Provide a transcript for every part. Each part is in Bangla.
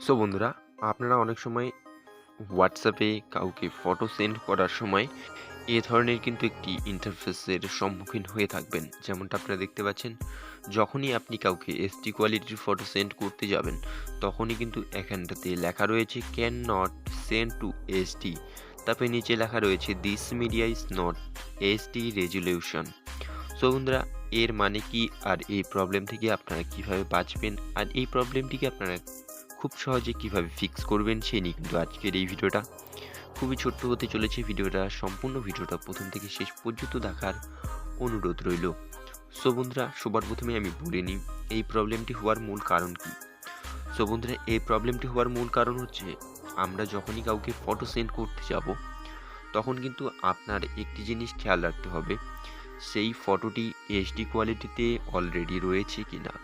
সো বন্ধুরা, আপনারা অনেক সময় হোয়াটসঅ্যাপে কাউকে ফটো সেন্ড করার সময় এ ধরনের কিন্তু একটি ইন্টারফেসের সম্মুখীন হয়ে থাকবেন। যেমনটা আপনারা দেখতে পাচ্ছেন, যখনই আপনি কাউকে এসডি কোয়ালিটির ফটো সেন্ড করতে যাবেন, তখনই কিন্তু এখানটাতে লেখা রয়েছে can not send to SD. তারপরে নিচে লেখা রয়েছে this media is not SD resolution. So বন্ধুরা, এর মানে কি, আর এই প্রবলেম থেকে আপনারা কিভাবে বাঁচবেন, আর এই প্রবলেমটিকে আপনারা খুব সহজে কিভাবে ফিক্স করবেন সেই নিয়ে কিন্তু আজকের এই ভিডিওটা খুবই ছোট্ট হতে চলেছে। সম্পূর্ণ ভিডিওটা প্রথম থেকে শেষ পর্যন্ত দেখার অনুরোধ রইল। সো বন্ধুরা, সবার প্রথমে আমি বলে নিই এই প্রবলেমটি হওয়ার মূল কারণ কি। সো বন্ধুরা, এই প্রবলেমটি হওয়ার মূল কারণ হচ্ছে, আমরা যখনই কাউকে ফটো সেন্ড করতে যাব, তখন কিন্তু আপনার একটি জিনিস খেয়াল রাখতে হবে, সেই ফটোটি এইচডি কোয়ালিটিতে অলরেডি রয়েছে কিনা।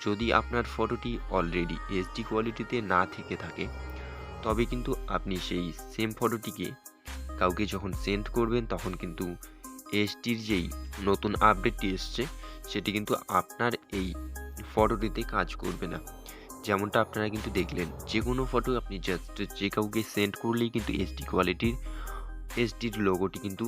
যদি আপনার ফটোটি অলরেডি এইচডি কোয়ালিটিতে না থেকে থাকে, তবে কিন্তু আপনি সেই সেম ফটোটিকে কাউকে যখন সেন্ড করবেন, তখন কিন্তু এইচডির যেই নতুন আপডেটটি এসছে, সেটি কিন্তু আপনার এই ফটোটিতে কাজ করবে না। যেমনটা আপনারা কিন্তু দেখলেন, যে কোনো ফটো আপনি জাস্ট যে কাউকে সেন্ড করলেই কিন্তু এইচডির লোগোটি কিন্তু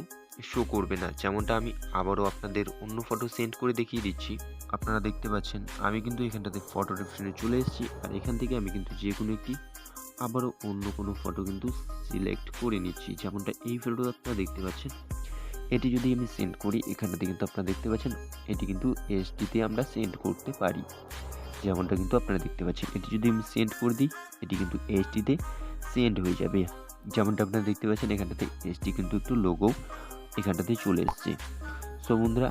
শো করবে না। যেমনটা আমি আবারও আপনাদের অন্য ফটো সেন্ড করে দেখিয়ে দিচ্ছি। আপনারা দেখতে পাচ্ছেন, আমি কিন্তু এখানটাতে ফটো অপশনে চলে এসেছি, আর এখান থেকে আমি কিন্তু যে কোনো একটি আবারও অন্য কোনো ফটো কিন্তু সিলেক্ট করে নিচ্ছি। যেমনটা এই ফটোটা আপনারা দেখতে পাচ্ছেন, এটি যদি আমি সেন্ড করি, এখানটাতে কিন্তু আপনারা দেখতে পাচ্ছেন এটি কিন্তু এইচডিতে আমরা সেন্ড করতে পারি। যেমনটা কিন্তু আপনারা দেখতে পাচ্ছেন, এটি যদি আমি সেন্ড করে দিই, এটি কিন্তু এইচডিতে সেন্ড হয়ে যাবে। যেমনটা আপনারা দেখতে পাচ্ছেন, এখানটাতে এইচডি কিন্তু একটু লোগো এখানটাতে চলে এসছে। সো বন্ধুরা,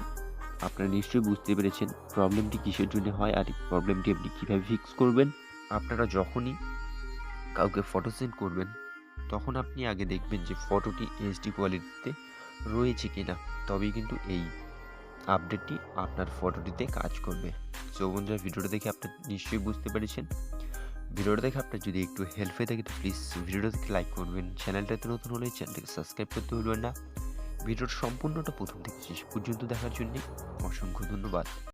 আপনারা নিশ্চয়ই বুঝতে পেরেছেন প্রবলেমটি কিসের জন্য হয়, আর এই প্রবলেমটি আপনি কীভাবে ফিক্স করবেন। আপনারা যখনই কাউকে ফটো সেন্ড করবেন, তখন আপনি আগে দেখবেন যে ফটোটি এইচডি কোয়ালিটিতে রয়েছে কিনা, তবেই কিন্তু এই আপডেটটি আপনার ফটোটিতে কাজ করবে। সো বন্ধুরা, ভিডিওটা দেখে আপনি নিশ্চয়ই বুঝতে পেরেছেন। ভিডিওটা দেখে আপনার যদি একটু হেল্প হয়ে থাকে, তো প্লিজ ভিডিওটা দেখে লাইক করবেন। চ্যানেলটাতে নতুন হলে চ্যানেলটাকে সাবস্ক্রাইব করতে ভুলবেন না। ভিডিওর সম্পূর্ণটা প্রথম থেকে শেষ পর্যন্ত দেখার জন্য অসংখ্য ধন্যবাদ।